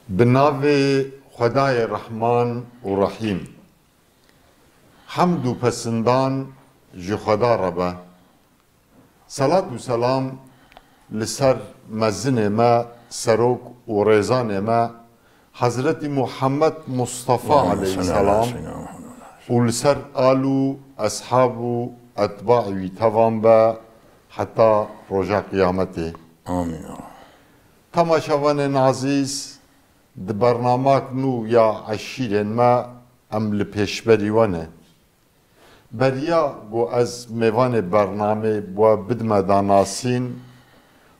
بناوی خدای رحمان و رحیم حمد و پسندان جو خدا ربه صلاة و سلام لسر مزن ما سروک و ریزان ما حضرت محمد مصطفى علیه السلام و لسر آلو اصحاب و اتباعی توان با حتی رجا قیامته آمین. تماشاوان عزیز د برنامه نو یا عشیرن ما ام لپیشبری وانه بریا گو از میوان برنامه بو بدم داناسین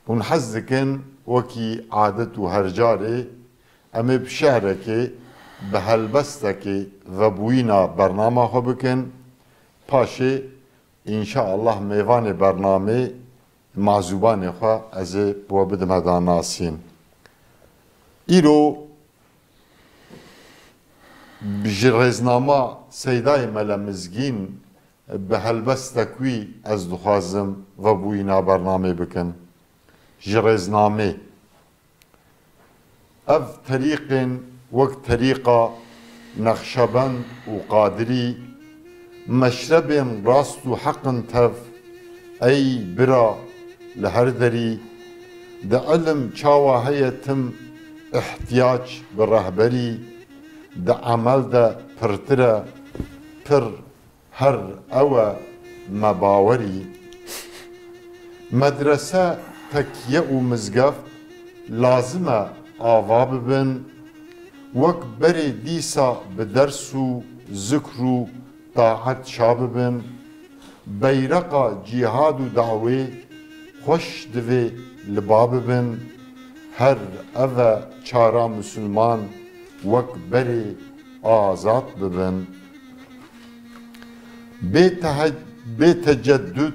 هون حزدکن وکی عادت و هرجاره امی بشهره که به هلبسته که و بوینا برنامه خو بکن پاشه انشاءالله میوان برنامه معزوبان خو از بو بدم داناسین ایرو بجرزنامه سیدای ملمزگین به هلبستکوی از دخوازم و بوینا برنامه بکن جرزنامه اف طریق وقت طریقه نقشبند و قادری مشرب راست و حق تف ای برا لهر دری ده علم چاوه هیتم احتیاج به رهبری ده عمل ده پرتره پر هر او مباوری مدرسه تکیه و مزگف لازمه آوا ببن وک بری دیسا به درس و ذکر و طاعت شاببن بیرقا جهاد و دعوه خوش دوی لباببن هر اوه چارا مسلمان وک بری آزاد ببن به تجدد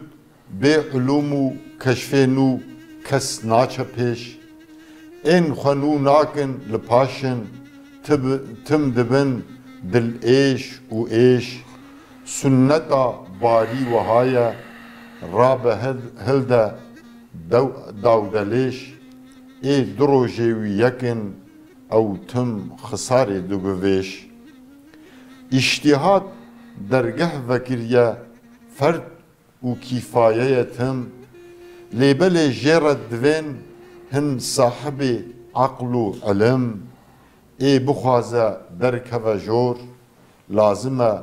به علوم و کشف نو کس ناچه پیش این خنو ناکن لپاشن تم دبن دل ایش و ایش سنتا باری و های را به هلده داودلیش ای دروژه و یکن او تم خسار دوگویش اشتهاد درگه وکریه فرد و کفایه تم لیبل جرد دوین هن صاحب عقل و علم ای بخوازه درک و جور لازمه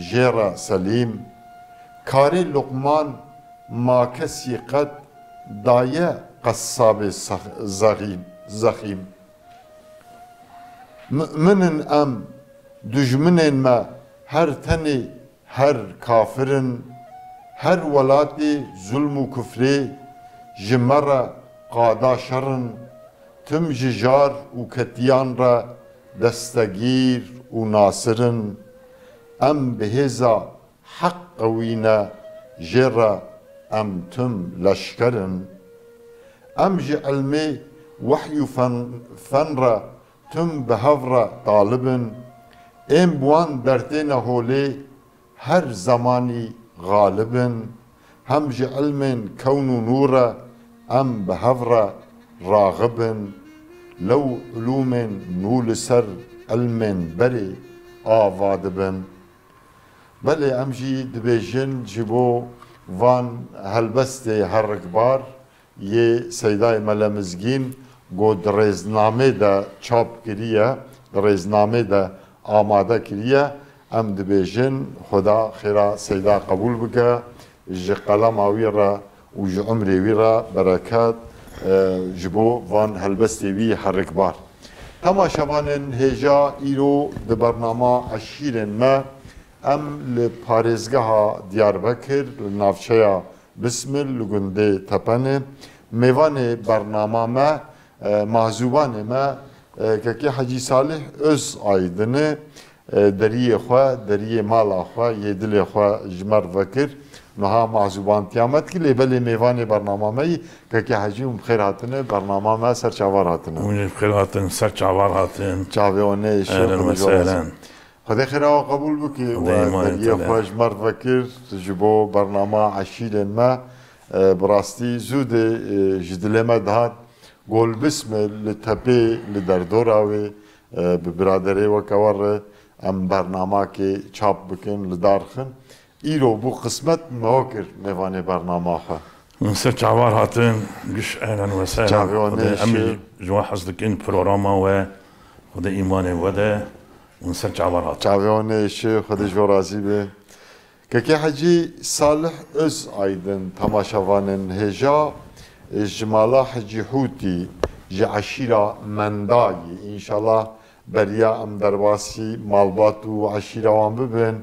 جیر سلیم کاری لقمان ما کسی قد دایه قصاب زخیم مؤمنن ام دجمنن ما هر تنی هر کافرن هر ولاتی ظلم و کفری جمره قادا شرن تم ججار و کتیان را دستگیر و ناصرن ام بهزا حق قوینا جرا ام تم لشکرن ام جی علمی وحی فن را تم بهور طالبن ام بوان درتین هولی هر زمانی غالبن هم جی علم کون و نورا ام بهور راغبن لو علوم نول سر علم بری آوادبن بله امجی دبیجن جبو وان هلبست هر رکبار یه سیدای ملمزگین گو درزنامه دا چاپ کریه درزنامه دا آماده کریه ام دبیجن خدا خیرا سیدا قبول بکه جه قلم آوی را و جه عمری وی را برکات جبو وان هلبست وی هر رکبار تماشاوان هجا ایرو ده برنامه عشیرن ما ام لپارزگاه دیاربکر لنافچه بسمل لگنده تپنه میوان برنامه ما محضوبان ما که حجی صالح از آیدنه دریه خواه دریه مالا خواه یه دل خواه جمر وکر نها محضوبان تیامت که لیبل میوان برنامه مایی که حجی بخیر هاتنه برنامه ما سر چاوار هاتنه بخیر هاتن سر چاوار هاتن چاویونه مثلا خدا خیر آقا قبول بکی و دریه خواه جمر وکر جبو برنامه عشیرن ما براستی زود جدل ما دهات قول بسم لتبي لدردوراوي ببرادري وكور ام برنامه كي چاپ بكن لدارخن ايرو بو قسمت موكر ميواني برنامه خا نسرچ عوار هاتن قش اهلا وسهلا چاویانه امي جوا حصدكين بروراما و وده ايماني وده ونسرچ عوار هاتن چاویانه شي خودش ورازي به كي حجي صالح از ايدن تماشاوانن هجا جمالا حجي حوتي جي عشيرة منداي ان شاء الله بريا ام درباسي مالبات وعشيرة وان ببن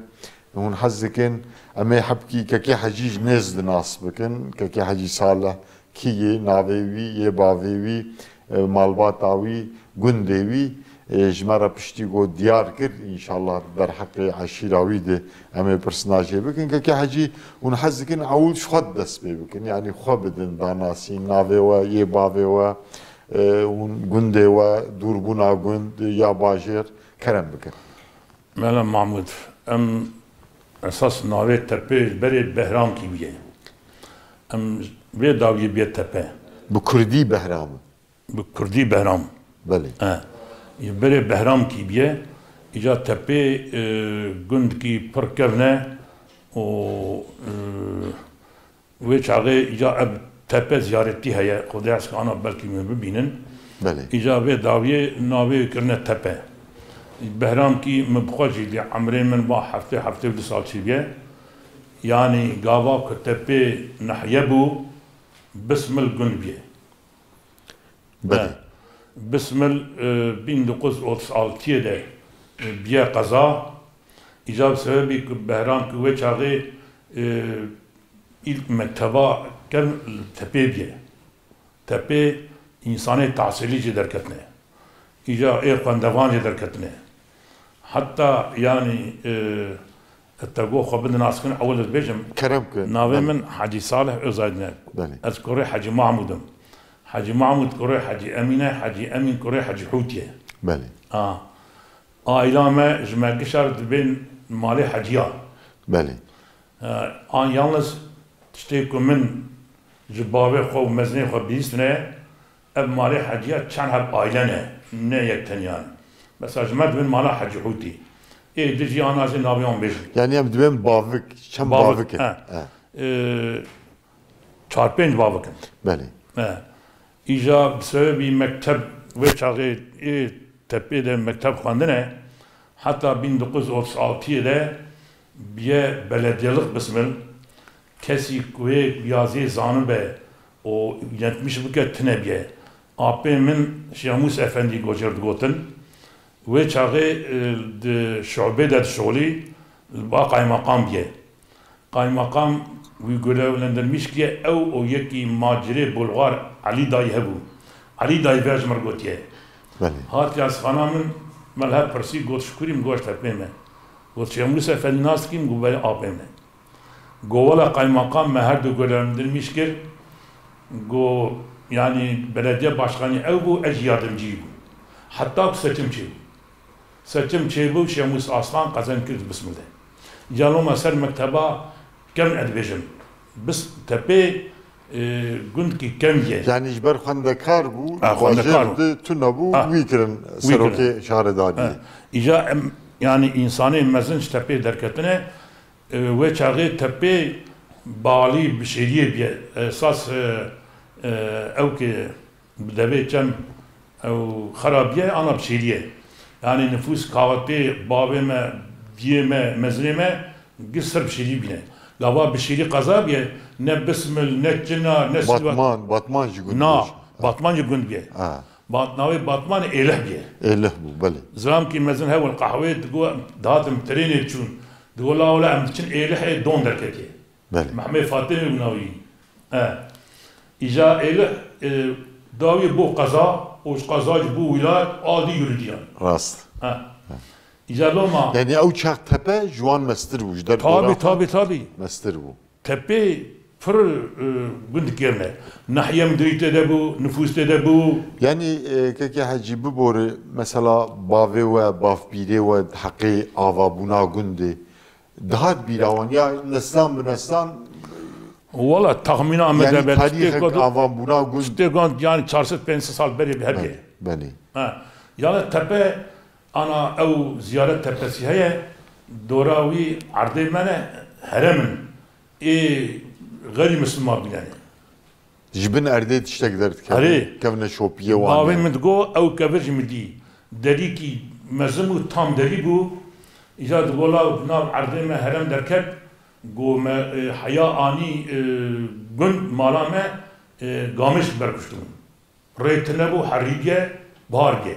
هون حزكن اما يحبكي كي حجيج نزد ناس بكن كي حجي صالح كي ناويوي يباويوي مالباتاوي گندوي جمرة بشتي قو ديار كر ان شاء الله در حق عشيراوي ده اما برسناجي بكن كي حجي هون حزكن اول شخد دس بكن يعني خبدن داناسي ناويوا يباويوا هون گندوا دوربونا گند يا باجر كرم بكن مالا محمود ام اساس ناوی تپه بری بهرام کی بیه ام بری داوی بیه تپه بكردي بهرام به کردی بهرام بله بری بهرام کی بیه ایجا تپه گند کی پرکونه و ویچ آقای ایجا اب تپه زیارتی هیا خدا از کانا بلکی می ببینن بله ایجا به داوی ناوی کرنه تپه بهرام کی مبخوجی لی عمرین من با هفته و 2 سال چی بیه یعنی گاوا که تپه نحیه بو بسم الگن بیه بله بسم ال 1936 ده بیه قضا ایجاب سببی که بهرام که وچ آقای ilk mekteba ken tepe diye. Tepe insanı tahsilici derketine. İca erkandevancı derketine. Hatta yani التقوى خبرنا ناسكن أول البيجم كرمك ناوي من حاجي صالح أزايدنا بله أذكر حاجي محمودم حاجي محمود كوري حاجي أمينة حاجي أمين كوري حاجي حوتية بله إلى ما جمع قشر بين مالي حاجيا بله yalnız تشتيكو من جبابي خو مزني خو بيستنا اب مالي حاجيا كان هب عائلنا نه يكتنيان بس اجمد من مالا حاجي حوتي ايه دجي انا زي نابيون بيج يعني ام دبن بافك كم بافك çarpınç babakın. بله İca sebebi mektep ve çağı tepede mektep kandine hatta 1936'da bir belediyelik bismil kesi kuye biyazi zanı be o yetmiş bu ke tnebiye apemin Şamus Efendi gocerdi gotin ve çağı de şube de şoli ba kaymakam biye kaymakam وی görevlendirmiş ki ev o yeki macire Bulgar Ali dayı hebu. Ali dayı verj margotiye. بله Hat yas hanamın malha persi got şükürüm goş tepeme. Got Şamus Efendi nas kim gubay apeme. Govala kaymakam meher de görevlendirmiş ki go yani belediye başkanı ev bu ec yardımcıyı bu. Hatta seçim çebu. Seçim çebu Şamus Aslan kazan kirdi bismillah. Yaloma ser mekteba كم ادبيجن بس تبي قلت كي كم جي يعني جبر خندكار بو خندكار تنبو ويكرن سروكي شهرداري اجا يعني انساني مزن تبي دركتنا و چاغي تبي بالي بشيريه بي اساس او كي بدبي كم او خرابيه انا بشيريه يعني نفوس كاوتي بابي ما بيما مزنمه قصر بشيريه بينه Lava bişiri kaza bir ne bismil ne cina ne Batman jigund na Batman jigund bir Batnavi Batman elah bir elah bu bale zram ki mezun hevel kahve tgo dağıtım treni çun tgo la ola am için elah don derketi bale Mehmet Fatih ibnavi İca elah davi bu kaza o kaza bu wilayet adi yürüdüyan rast İcaloma yani o çak tepe juan mestir bu tabi mestir bu tepe fır günlük yerine nahiye müdüriyete de bu nüfuste de bu yani keke hacı bu boru mesela bave ve bafbire ve hakkı ava buna gündi daha bir avan ya neslan والله تخمينا يعني مدبر تاريخك آوان بونا قلت تقول يعني 400 سال بري بهبي بله يعني تبع انا او زياره تبسي هي دوراوي عرضي منه هرمن غير مسلمان يعني جبن ارديت اشتاق درت هري كفنا شوبيه باوي وان من تقول او كفرج مدي دريكي مزمو تام دريبو اذا تقول نام عرضي ما هرم دركت قو ما حياه اني قند مالامه قامش بركشتون ريتنبو حريقه بارقه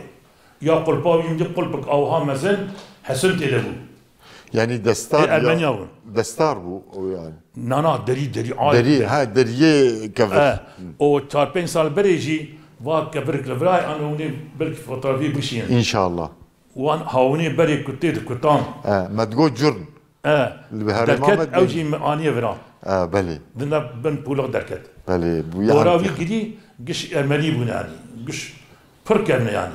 يا قلباوي يمدي قلبك اوها مزن حسنت له يعني دستار المانيا دستار بو يعني نانا دري عادي دري ها دريه كفر او 4 سال بريجي وا كبرك لفراي انا وني برك فوتوغرافي بشين ان شاء الله وان هاوني بري كتيت كتان ما تقول جرن دركت اوجي اني فرا بله دنا بن بولغ دركت بله وراوي كدي قش ارمني بناني قش فركرنا يعني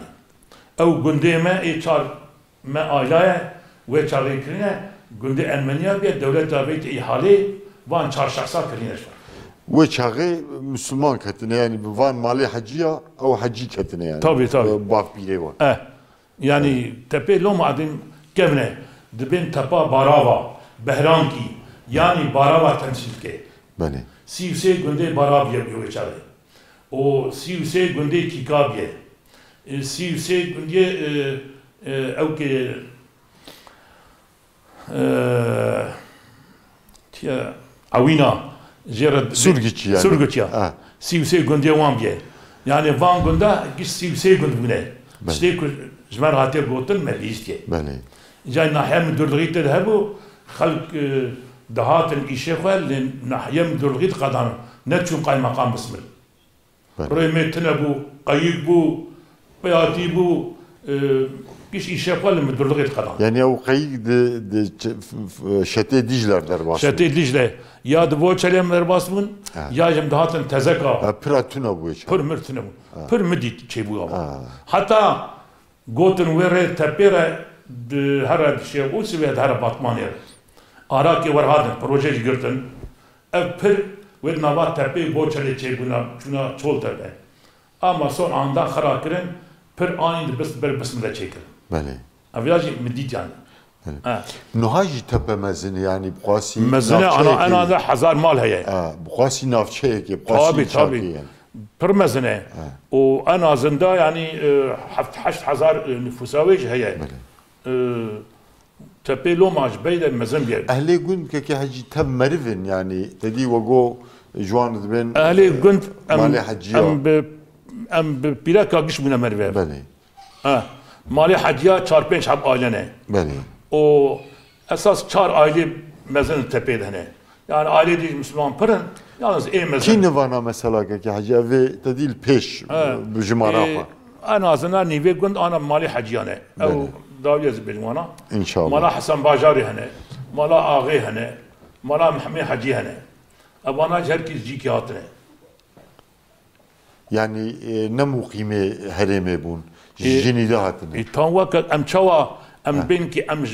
او قندي ما اي صار ما ايلاي وچاوي كرينه قندي ارمنيا بيا دوله دابيت احاله وان صار شخصا كرينه وچاغي مسلمان كتنه يعني بفان مالي حجيه او حجي كتنه يعني طبي باف بيريوا يعني تبي لو معدن كبنه دبن تبا باراوا بهرانكي يعني باراوا تمثيل كي بله سيوسي قندي بارابيا بيوچاوي او سيوسي قندي كيكابيه سيوسي قندي او كي تيا عوينا جرد سورغيتش يعني سورغيتشا سيوسي قندي وان بيه يعني فان قندا قش سيوسي قند بنه شتيك جمال هاتي بوتن مليستي بله جاي ناحيه من دورغيت ذهبوا خلق دهات الإشيخة ناحيه من دورغيت قدام نتشون قاي مقام بسمل ريمتنا بو قيق بو بياتي بو كيش إشيخة من دورغيت قدام يعني او قيق د شتي ديجلر درباس شتي ديجله يا دبو چلم درباسمون يا جم دهاتن تزكا براتونا بو پر مرتنا پر مدي چيبو حتى قوتن ويره تبيره هر شيء وسوي هر باتمانير آراکی ورهادن پروژه گرتن اف پر ود نوات تپی بوچلی چه بنا چونا چول تبه اما son anda خرا کرن پر آنی بس بر بسمله چیکر بله اویاجی مدید yani نهاجي تبه مزنه يعني بقاسي مزنه انا ده 1000 مال هي بقاسي نافچه كي بقاسي طبي يعني پر مزنه وانا زنده يعني 8000 نفوساويج هي تبي لو ماج بيد مزن بيه اهلي قند كي حجي تم مرفن يعني تدي وقو جوان دبن اهلي قند مالي حجيه ام بلا كاغش بنا مرفه بله مالي حجيه 4-5 حب ailene بله o esas 4 aile mezun tepede hani yani aile değil Müslüman pırın yalnız mezun كي نفانا مثلا كي حجي افي تدي البيش بجمارافه en azından nive قند انا مالي حجيانه او داويز بالوانا ان شاء الله مالا حسن باجاري هنا مالا اغي هنا مالا محمي حجي هنا ابانا herkes جيكي هاتنه يعني نمو قيمه هرمه بون جيني ده هاتنه تان وقت ام چوا ام بينكي ام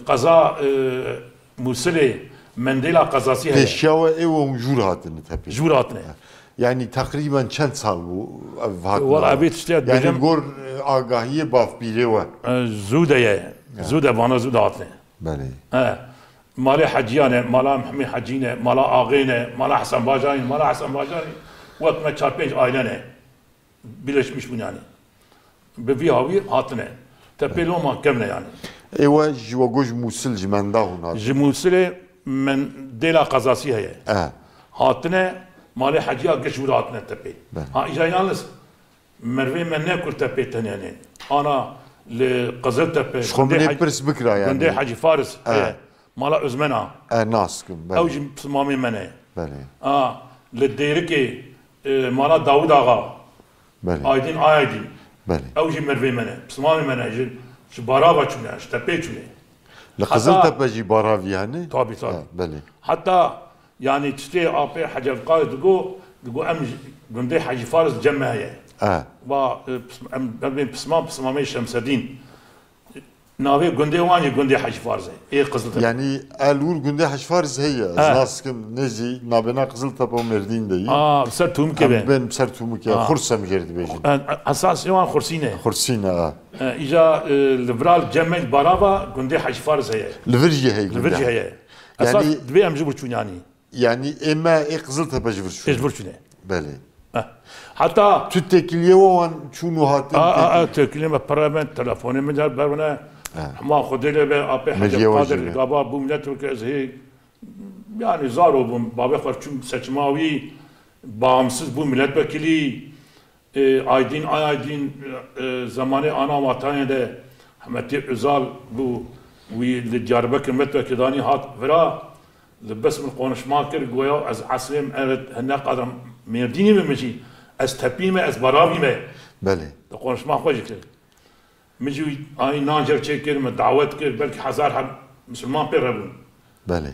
قضاء موسلي منديلا قضاسي هنا بيشاوه ايو جور هاتنه تبي جور هاتنه يعني تقريبا چند سال بو والله ابيت اشتيات يعني نقول آگاهی باف بیره زوده بانا زوده هاتنه بله مالا حجيانه مالا محمي حجينه مالا آغينه مالا حسن باجاري مالا حسن باجاري وقت ما 4-5 ailene birleşmiş bu yani بفي هاوي هاتنه تبي لو ما كمنا يعني ايوه جوا جوج موسل جمندا هنا جموسله من ديلا قزاسي هي هاتنه مالي حجيه قش ولاتنا تبي ها اجا يالس مروي من ناكل تبي يعني انا لقزل تبي شخمني برس بكره يعني عندي حجي فارس مالا ازمنا ناسكم بله او بسمامي منه بله للديركي مالا داوود اغا بله ايدين ايدين بله او مروي منه بسمامي منه شو بارابا شنو تبي شنو لقزل تبي جي باراوي يعني طبي بله حتى يعني تشتي ابي حاجه القائد تقول ام قندي حاجي فارس جمع هي و بين بسمام شمس الدين ناوی گنده وانی گنده حج فارزه ای قزل تپه Yani Elur günde Haşfarz heye. Naskim nezi nabena Kızıltepe Merdin deyi. سر توم که به Ben sertumuk ya xursam gerdi bejin. اساس یوان خورسینه Xursina. ایجا لبرال جمع باراوا گنده حج فارزه Livirci hey. لبرجی هیه اساس دوی امجی برچونیانی Yani ema Kızıltepe jivir ايش برچونه Beli. حتی Tütekiliye olan çunu hatin. تكلمة برلمان تلفوني من جال برنا ما خديله بأبي حاجة قادر قابا بوملت وكذا هي يعني زارو بوم بابا خرچum seçmavi bağımsız bu milletvekili aydin zamanı ana vatanında Ahmet Özal bu ve Diyarbakır milletvekilani hat vera بس من konuşma kır goya az aslim evet henne kadar merdini mi meşi az tepi mi az baravi mi Beli. konuşma hoş kır مجي اي ناجر çekir mi davet kır belki hazar Müslüman perabun Beli.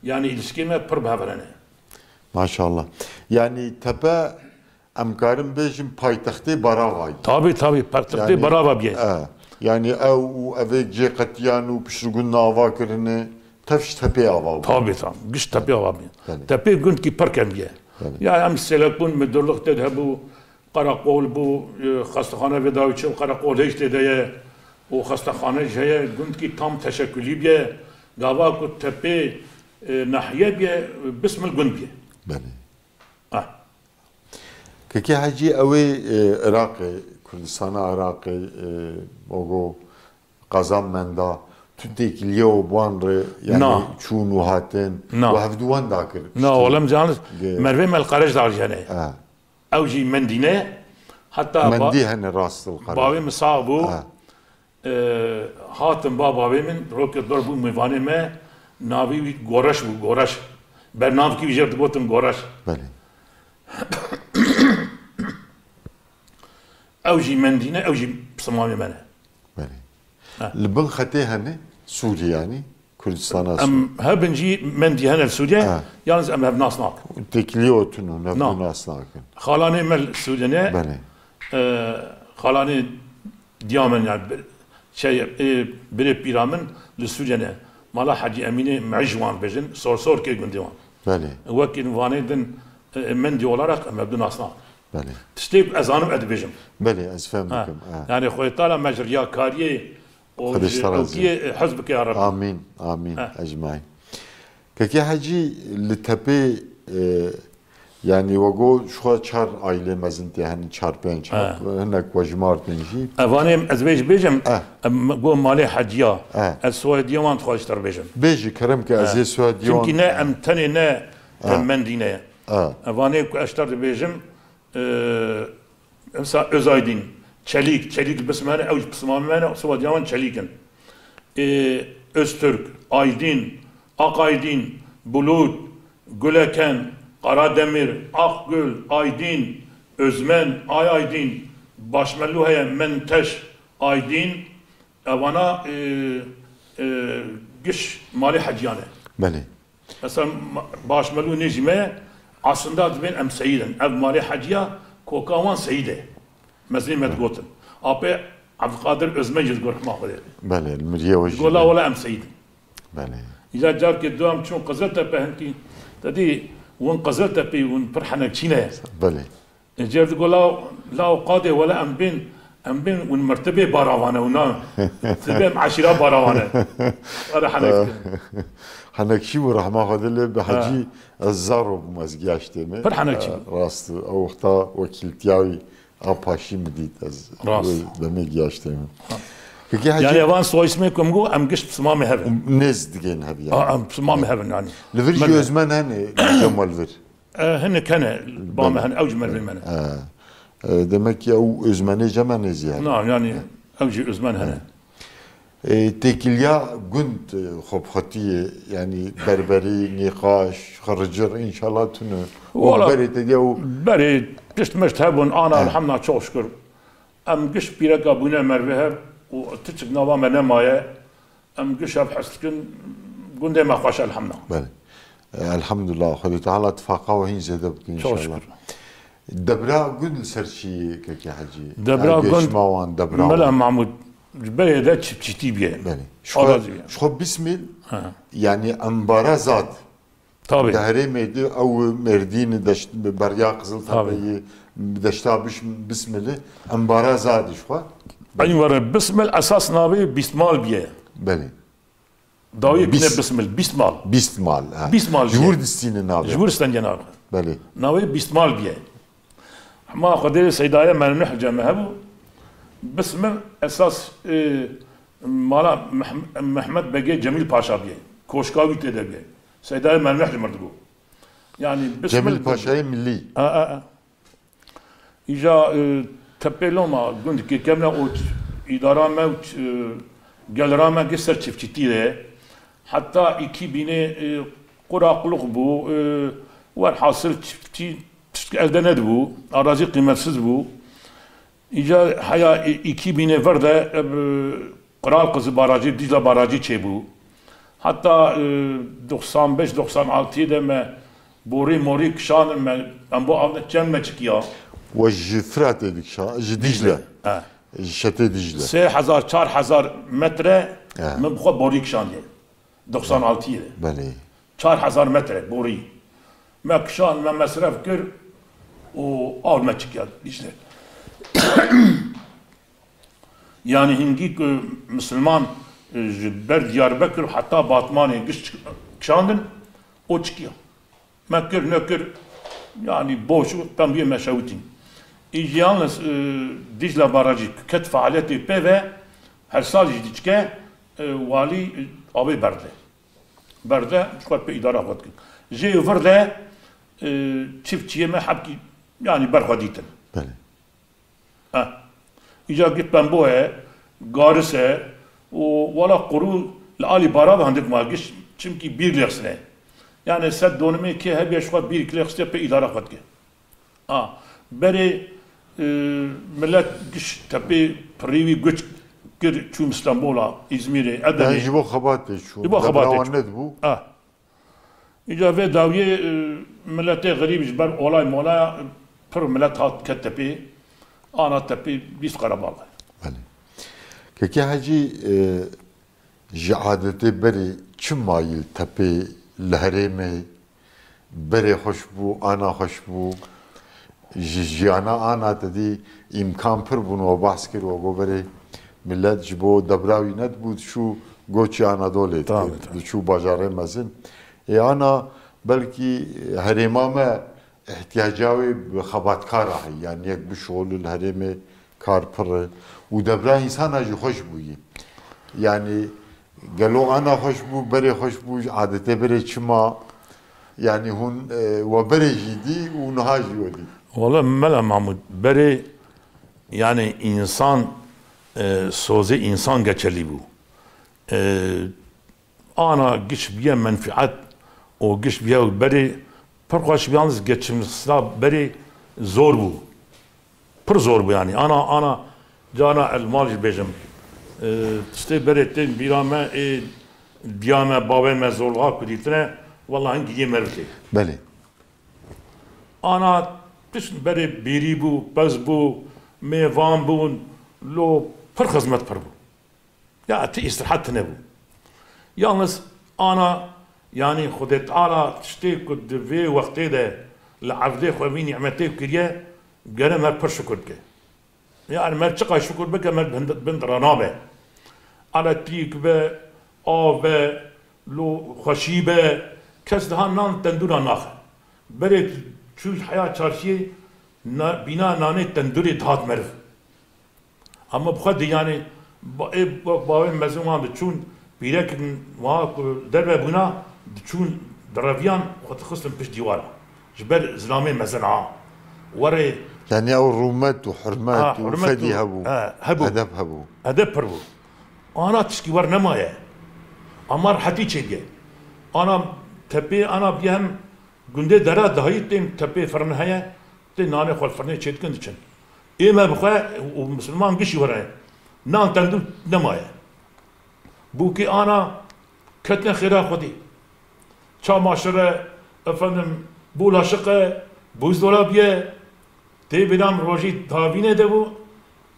yani ilişkime pır bavrane Maşallah. Yani tepe emkarım bejin paytaxtı baravay. tabi paytaxtı barava biye. Yani ev cekatiyanu pişrugun nava kırını tefş tepe ava. Tabi güç tepe ava biye. Tepe gün ki parken biye. Ya hem selekbun müdürlük dedi bu karakol bu hastahane vedaviçi karakol hiç dedi o hastahane şeye gün ki tam teşekkülü biye. Gava ku tepe nahiye biye bismil gün biye. Beli. Keki hacı evi Irak'ı, Kürdistan'a Irak'ı, ogo Kazan menda, tütekiliye o buanrı yani çunu hatin, ve hevduvan dakir. Na oğlum canlı, Merve Melkaraj dar yani. Evci mendine, hatta mendi hani rastıl karar. Babim sağ bu, hatim babimin roket dor bu müvanime, navi goraş bu goraş. برنامج کی وجرت گوتم گورش بله اوجی مندینه اوجی صمامی منه بله لبن خطه هنه سوري يعني كردستان ام هبنجي مندي هنا السوريا يالنز ام هب ناس ناك تكليو تنو نب ناس ناك خالاني مل السودانيه بله خالاني ديامن يعني شيء بري بيرامن للسودانيه مالا حاجي امينه معجوان بجن صور كي قندوان بله وكن فانيدن من دي olarak مبدو ناسنا بله تستيب ازانم ادبيجم بله از فهمكم يعني خوي طالع مجريا كاريه وكي حزبك يا رب امين امين اجمعين كي حاجي لتبي يعني وقو شو çar aile mezinti hani çarpen çar henek vajmartınji avanem azbej bejim go mali hacya az suadiyan txoştar bejim beji kerem ki az suadiyan çünkü ne emtani ne mendine avanem ku ashtar bejim mesela özaydin çelik bismane ev bismane suadiyan çelikin Öztürk Aydin Akaydin Bulut Güleken Karademir, Akgül, Aydin, Özmen, Aydin, Başmelluheye, Menteş, Aydin, evana güç mali haciyane. Beli. Mesela Başmellu Necime aslında ben em seyiden. Ev mali haciya kokavan seyide. Mezlimet gotin. Ape Abdülkadir Özmen yüz görmem dedi. Beli, Mirye vajı. Gola ola em seyiden. Beli. İza car ki duam çun Kızıltepe henki dedi وان قزلت بي وان فرحنا تشينا بلي جاب تقول لا قاضي ولا ام بين وان مرتبه باراوانا ونا تبع عشيره باراوانا راح حنكشي ورحمه خدله بحجي الزارو بمزجاشتمه فرحنا راست او وقتا وكيلتياوي اباشي مديت از بمجاشتمه يعني وان سو اسمكم جو ام قشت بصمامي هبن نز دقين هبي ام بصمامي هبن يعني لفرجي özmen hani Kemal ver هن كان بام هن اوج من المن demek ki o özmeni cemenez yani نعم يعني اوج özmen هنا tekilya günd khobkhatiye yani berberi nikaş kharıcır inşallah tünü o beri de o beri قشت مشتهبون انا الحمد çok şükür ام قشت بيرقا بنا مربه وتتك نظام نماية أم قشاب حسكن قندي ما خوش الحمد بله الحمد لله خدي تعالى اتفاقا وهين زدبت إن شاء الله دبرا قند سرشي كي حجي دبرا قند ماوان دبرا ملا معمود جبه ده çiftçi biye. بله Arazi. شو بسمل Ha. يعني أنبارا زاد Tabii. دهري ميدي أو مردين دشت بريا قزل طبعا. طبي دشتا بسمله أنبارا زاد شو Aynı var. Bismil esas navi bismal biye. بله Davi kine Bis- bismil. Bismal. بيستمال بيستمال جور جي. دستين نابي Jburistan cenabı. بله Navi bismal biye. Ama kaderi seydaya mennuh cemahe bu. Bismil esas mala Mehmet Bege Cemil Paşa biye. Koşkavi tede biye. Seydaya mennuh cemurdu bu. Yani جميل باشاي ملي İja tepeloma gund ki kemle o idara mevt gelrama geser çiftçiliğe hatta 2000'e kuraklık bu var hasıl çiftçi elde ne bu arazi kıymetsiz bu İca haya 2000'e var da Kral Kızı Barajı Dicle Barajı çe bu hatta 95-96'da me Bori mori kşanın men bu avda cemme çıkıyor. وجفرات هذيك جديجلة Ha. شتى دجلة 3000-4000 metre Ha. men bu bori kşan diye. 96'da. بله 4000 metre bori. Me kşan me mesref kır o avma çıkıyor işte. Yani hingi Müslüman ber Diyarbakır hatta Batman'e kşandın o çıkıyor. Mekkür nökür yani boş ben bir meşavutin. Yalnız Dicle Barajı ket faaliyeti pe ve her sal jidike vali abi berde. Berde şuat pe idara vatkin. Jey verde çiftçiye me habki yani berhaditin. بله Ha. İca git ben bu garise o valla kuru ali bara handik magiş çünkü bir leksine. Yani set donumi ki hep yaşwa bir iki lekste pe idara kat ki. Ha. Beri millet giş tepe privi güç gir çum İstanbul'a, İzmir'e, يعني Edirne. يجيبوا خبات شو يجيبوا خبات شو. ند بو Ha. İca ve daviye millete garip jber olay mola pır millet hat ket tepe. Ana tepe biz Karabağ. بله كي حاجي جعادتي بري چم مايل تپي لهريمه بري خوشبو انا خوشبو جيانا انا تدي امكان پر بونو بحث كرو وگو بري ملت جبو دبراوي ند بود شو گوچي انا دولت Tabii. شو باجاره مزن انا بلكي هريمامه احتياجاوي بخباتكار هي يعني يك بشغل الهريمه كار پر ودبرا انسان اجي خوش بوي يعني قالوا انا خوش بو بري خوش بو عادته بري چما يعني هون وبري جدي ونهاجي ودي Valla Mela Mahmud beri yani insan sözü insan geçerli bu. Ana güç bir menfaat o güç bir beri perkaç bir yalnız geçimsizler beri zor bu. Pır zor bu yani. Ana cana elmal bejim. İşte beretten birame diyame babeme zorluğa kuditine vallahi gidiye merti. بله Ana pişt beri biri bu, pez bu, mevan bu, lo pır hizmet pır bu. Ya te istirahat ne bu. Yalnız ana yani Xudet Teala işte kud ve vakti de l'avde xwe nimete kiriye gene mer pır şükür ke. Yani mer çıka şükür beke mer bend ranabe. Ala trik be, av be, lo xoşi be, kes daha nan tendura nax. Beri şu hayat çarşıya bina nane tenduri dhat merv. Ama bu kadar yani باوی مزمان دچون بیرک وا درب بنا دچون دراویان خود خستم پیش دیوارا جبر زلامه مزنعا وره يعني او رومات وحرمات وفدي هبو هبو ادب هبو ادب پربو انا تشکی ور نمایه امار حتی چیگه انا تپی انا بیهم گنده درا دهایی تیم تپی فرن هیا تی نانه خال فرنه چید کند چن ایمه بخواه و مسلمان گشی وره نان تندو نمایه بو ki ana ketne khira khudi çamaşırı efendim bulaşığı buzdolabı te binam roji tavine de bu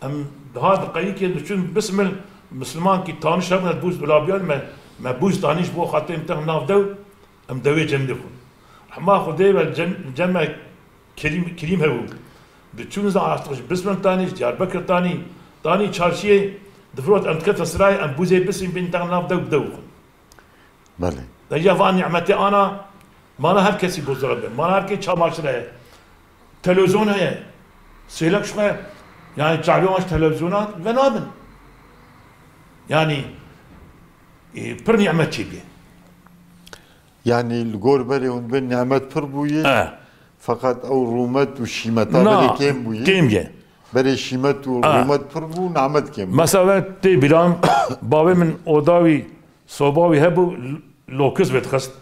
em daha dikayı ki düşün bismil Müslüman ki tanış hem buz bulabiyan me buz tanış bu hatim teh nav dev em devi cem dikun ama Xudey ve cemme kelim hevu düşün za artık bismil tanış Diyarbakır tani çarşıya difrot em tkete sıray em buze bisim bin teh nav dev dev بله Deja van nimeti ana bana herkesi bozdurabilir. Bana herkes çamaşır televizyon he. Seylek şuna yani çağırıyormuş televizyona ve ne yapın? Yani bir nimet çiğdi. يعني الجور بري ونبين نعمت پر بويه فقط او رومت وشيمتا بري كيم بويه Kim ye? بري شيمت ورومت پر بو نعمت كيم Mesela te bilan babamın odavi sobavi hebu lokus betxast.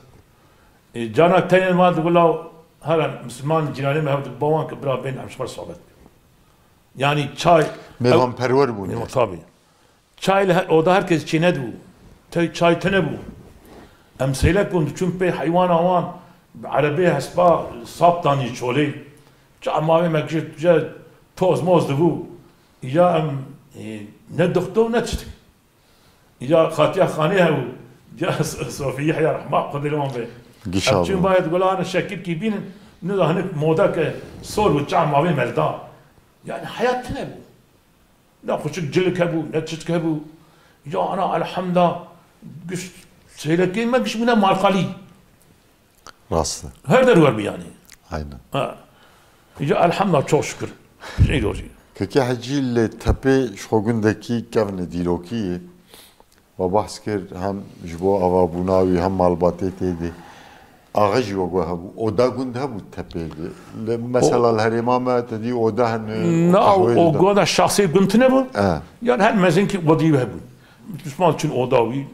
Cana tenin ma dugula hala Müslüman cinani mehmet baban ki bira ben amşvar sohbet. Yani çay ميغان پرور بو tabi. Çay oda herkes çiğnedi bu. Çay tene bu. Emselek bunu çünkü hayvan avan Arabi hasba saptani çoli. Çamavi mekşit toz mozdu bu. Ya ne doktor ne çıktı. Ya Khatiya Khani bu. Ya Sofiye ya rahma kudilman be. Gişab. Çünkü bayat gulan şekil ki binin ne de hani moda ke sol bu çamavi melda. Yani hayat ne bu? Ne küçük cilik bu, ne çıktı bu. Ya ana elhamdülillah güç Seyrek mi güç buna markali. راسته Her der var bir yani. aynen Ha. Ya elhamdülillah çok şükür. Şey doğru. Kaki hacı ile tepe şogundaki kevne diloki ve bahskir hem jbo ava bunavi hem malbatı tedi ağaç yok bu oda gund bu tepeydi mesela her imama dedi oda hani Ne o goda şahsi güntüne bu? Yani her mezin ki vadiyi bu. Müslüman için odavi.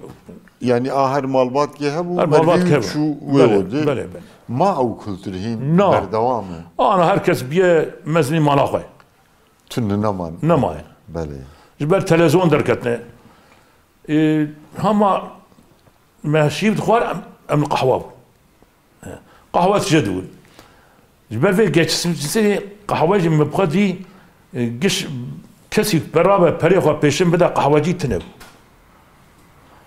Yani ahir malbat ki bu malbat ki şu ve odi böyle. ma o kültürhim berdavamı Ana herkes bir mezini malakay. tünne naman Namay. bale Jber televizyon derketne. Ama ماشي بتخوار ام القهوه قهوه جدول جبر في جيتش سي قهوه مبقدي قش كسي برابه بريخه بيشن بدا قهوه جي تنب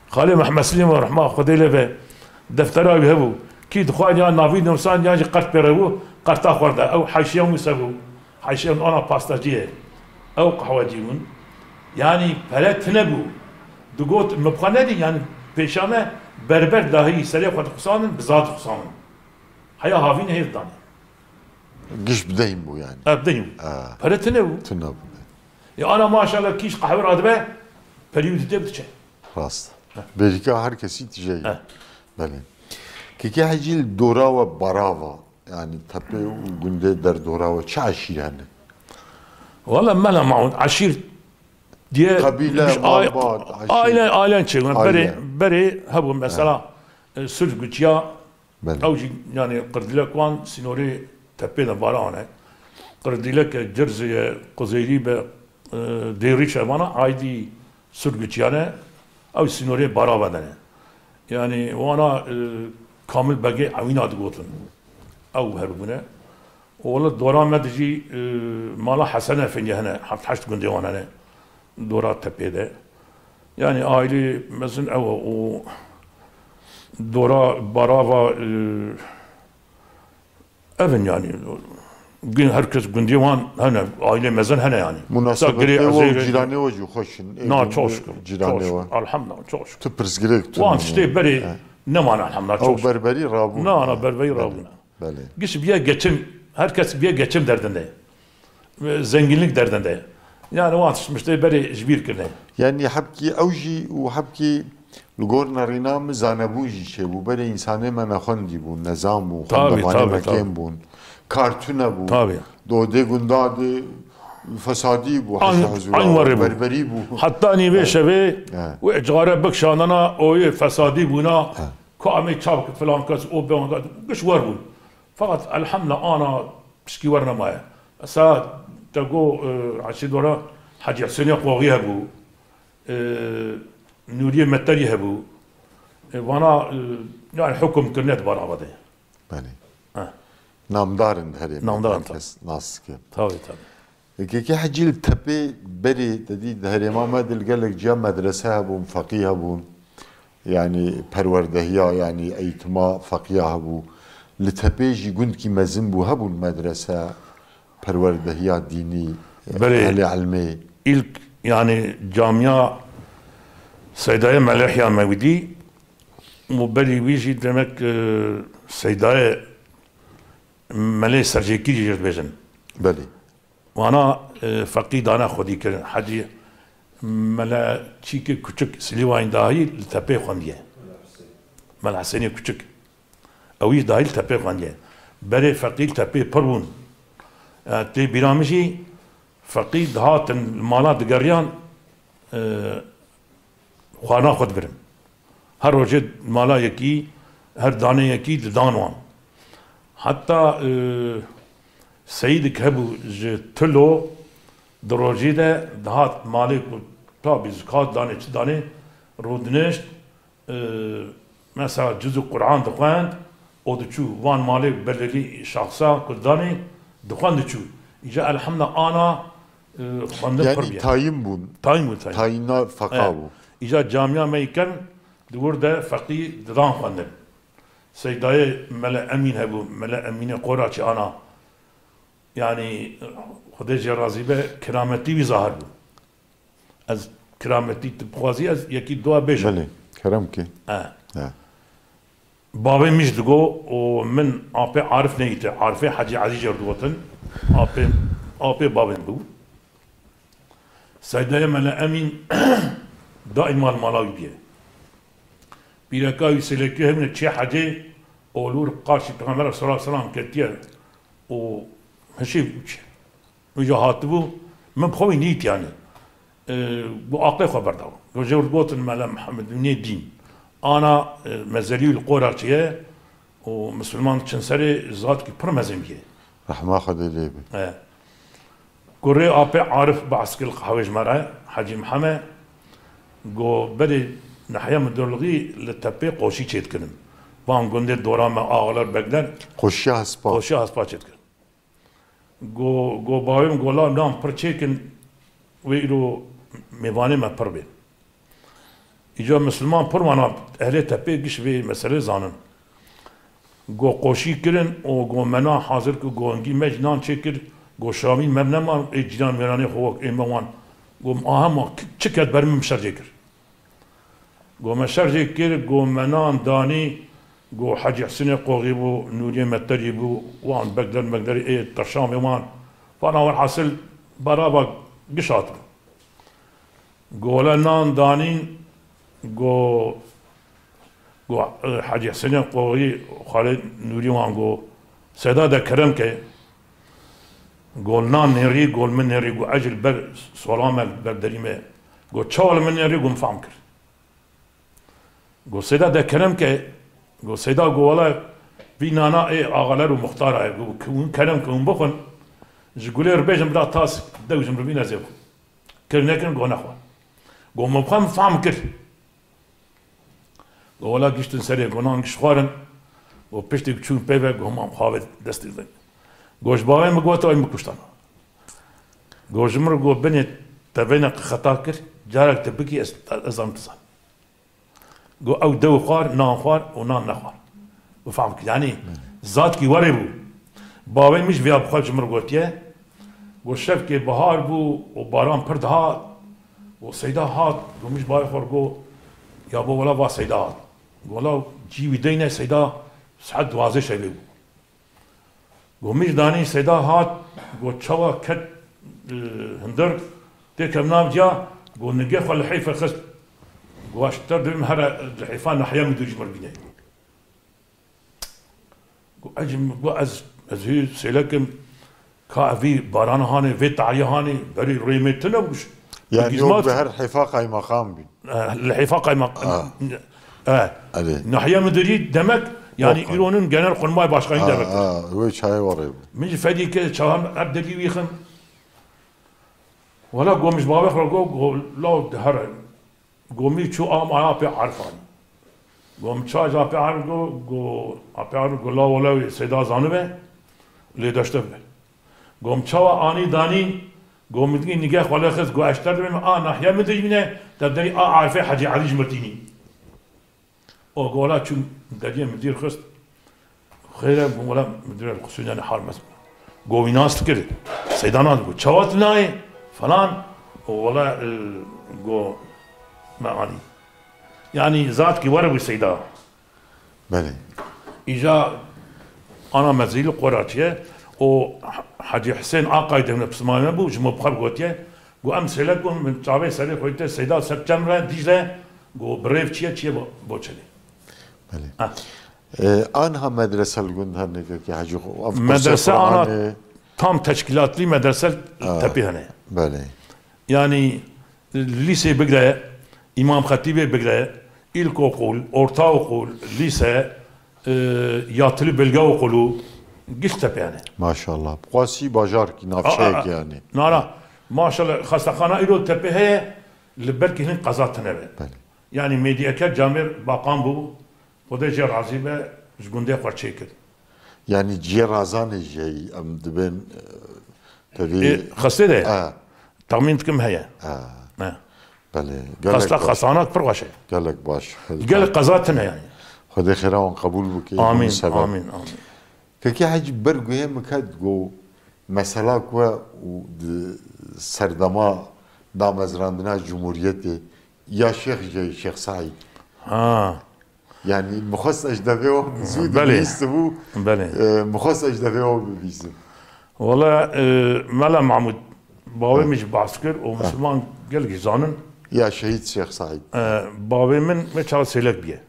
خالي محمد سليم ورحمه خديله به دفتره بهبو كي دخوان يا نافي نمسان يا قرت بيرو قرت اخر او حاشيه يسبو حاشيه انا باستاجيه او قهوه جيون يعني فلا تنبو دقوت مبقندي يعني بيشامه berber dahi sele kat kusanın bizat kusanın. Haya havin hevdan. Giş bideyim bu yani. Abdeyim. Paratene bu. Tünne bu. Ya ana maşallah kiş kahve adbe periyod debçe. Rast. Belki herkesi tijey. Bale. Ki hacil dora ve barava yani tepe günde der dora ve çaşir yani. Valla mala maun aşir diye kabile ailen çekin beri hebu mesela sürgüçya avcı yani kırdilek wan sinori tepeden barane kırdilek cerziye kuzeyli be derişe bana aydi sürgüçyane av sinori baravadane yani wana kamil bagi avina dgotun av herbune ولا دوران ما تجي مالا حسنه في هنا حشت قندي وانا دورات تبيده يعني aile مثلا او دورا برافا evin yani gün herkes gün divan hani aile mezen hani yani münasebette o cirane o hoşun na çok şükür cirane o elhamdülillah çok şükür tıpırs gerek wan işte beri ne mana elhamdülillah çok şükür berberi rabu na ana berberi rabuna bale giş bir geçim herkes bir geçim derdinde zenginlik derdinde yani o atışmıştı beri jbir kirne yani habki avji ve habki لگور نرینام زانبوجی چه بو برای انسانی من خوندی بو نظام بو خواندمانی مکیم بون کارتونه بو دوده گنداده فسادی بو بربری بو حتی نیوه شوه و اجغاره بکشانانا اوی فسادی بونا که امی چاوک فلان کس او بیان گش ور بون فقط الحمد آنا بشکی ور نمایه اصلا تگو عشی دورا حجی حسینی قواغی بو نوریه متری هبو وانا yani hüküm kırnet var abade. Beni. Namdarın her namdarın nasıl ki. Tabii. كي حجي التبي بري تديد هريما ما دل قال لك جا مدرسة هبون فقيه هبون يعني پروردهيا يعني ايتما فقيه هبو لتبي جي قند كي مزنبو هبون مدرسة پروردهيا ديني أهل علمي إلك يعني جامعة سيدايا ملاحيا مودي وبري ويجي دمك سيدايا ملاي سرجيكي جيرت بيجن بلي وانا فقيد انا خودي كرن حدي ملا تشيك كوتشك سليوان داهي لتبي خونديه ملا حسيني كوتشك اويش داهي لتبي خونديه بري فقيد تبي برون تي بيرامجي فقيد هات المالات دقريان خوانا خود برم هر وجد مالا يكي هر دانه يكي دانوان حتى سيدك هبو تلو دروجي ده دهات مالك تا بزكات دانه چه دانه رودنشت مثلا جزء قرآن دخواند او دچو وان مالك بلدي شخصا كدانه دخواند دچو إجا الحمد أنا خواندم يعني تايم بون تاينا فقاو إجا جامعة ميكن دور ده فقيه دان خواندم سيداي ملا أمين هبو ملا أمين قراتي أنا يعني خدای راضی به کرامتی بی ظاهر بود از کرامتی تبخوازی از یکی دو بیشتر بله کرم کی بابی میش دگو و من آب عارف نیته عارف حجی عزیز جردوتن آب بابی بود سیدای ملا امین دائما مالاوی بیه بیرکایی سلکی همین چه حجی اولور قارشی پیغمبر صلی الله علیه و سلم کتیه و هشي وجا هاتبو من بخوي نيت يعني بو عقلي خبر داو وجا ربوت الملا محمد من الدين انا مزالي القرى تيه ومسلمان تشنسري زاد كي برمزميه رحمه خدي ليبي كوري ابي عارف بعسكر القهوج مرة حاجي محمد جو بدي نحيا مدرلغي للتبي قوشي تشيتكلم وان قندر دوران ما اغلر بقدر قوشي هسبا تشيتكلم go bavim gola nam perçekin ve ilo mevane me perbe. İca Müslüman permana ehli tepe giş ve mesele zanın. Go qoşi kirin o go mena hazır ki go ngi mecnan çekir go şami memneman ecdan merane xovak emawan go ahama çıkat bermim şercekir. Go meşercekir go menan dani جو حاجي حسين قوغيبو نوري متريبو وان بقدر ايه ترشام يوان فانا والحاصل برابا قشاط قولا نان دانين جو حاجي حسين قوغي خالد نوري وان جو سداد كرم كي قول نان نري قول من نري جو اجل بر سلامك بردريمه جو تشال من نري جو مفهمكر جو سداد كرم كي گو سیدا گو والا بی نانا ای آغالر و مختار ای گو کون کلم کون بخون جگولی رو بیجم بلا تاس دوجم رو بی نزیب کر نکن گو نخوان گو مبخم فهم کر گو والا گشتن سری گو نان گش خوارن گو پشتی چون پیوه گو هم خواهد دستی دن گوش باوی مگو تا ای مکشتن گو جمر گو بینی تبین خطا کر جارک تبکی ازام تزان جو او دو خوار نان خوار و نان نخوار وفهمك يعني ذات كي وربو باوين مش فيها بخال جمر قوتيه والشف كي بهار بو وباران برد هات وسيدا هات ومش باي خور جو يا بو ولا با سيدا هات ولا جيوي دينا سيدا سعد واضح شي بو جو مش داني سيدا هات جو تشوا كت هندر تكم نام جا جو نجي خل حيفه خست واش تردم هذا الحيفان نحيا من دوج مربينه اجم از هي سلكم كافي باران هاني في تعيا هاني بري ريمتنا وش يعني يوم بهر حفاق اي مقام بي الحفاق اي مقام نحيا من دوج دمك يعني يرونن جنر قنماي باشقين دمك ويش هاي وريب من فديك شان ابدلي ويخم ولا قوم مش بابا خرجوا لا دهر قومي شو آم في عرفان قوم شاج في عرفو قو لا ولا سيدا زانبه اللي دشته به قوم شوا آني داني قوم تجي نجاح ولا خذ قو اشتر من ناحيه مدينه تدري عارفه حاجي علي جمرتيني او قولا شو داري مدير خست خير ولا مدير القصون يعني حال مثلا قو ناس كده سيدانات قو شوات ناي فلان ولا قو ما علي يعني ذات كي ورا السيدا بله اجا انا مزيل قراتيه و حاجي حسين عقايد من بسمانه بو جمو بخر قوتيه قو امثله قو من تعبي سري خويته سيدا سبتمبر ديجله قو بريف تشي بوچلي بله آنها مدرسه الگند هنگه که حاجی مدرسه انا tam teşkilatlı medrese tepihane. بله Yani lise bigre, İmam Hatibi bigre, ilkokul, ortaokul, lise, yatılı bölge okulu, giş tepihane. maşallah قواسی باجار کی نافشه yani Nara, maşallah hastakhana ilo tepiheye belki hin qazatına be. بله Yani medyaker camir bakan bu, o da cer azibe zgunde parçayı yani ciğer azan جی ام دبن تبي خسته ده. Tahmin kim heye. Ne? بله Hasta hasanat pervaşe. قالك باش Gel qazatına yani. خدا خيران قبول بك Amin, سبب amin, amin. كي حاجي برغو هي مكاد جو مثلا كوا سردما دامزراندنا جمهوريتي يا شيخ جاي شيخ سعيد Ha, يعني مخصص اجدبي زود بله. بيستبو bele. مخصص اجدبي بيستم Valla Mela Mahmud babamız baskır o Müslüman gel gizanın يا شهيد شيخ سعيد babamın ve çağı selek biye.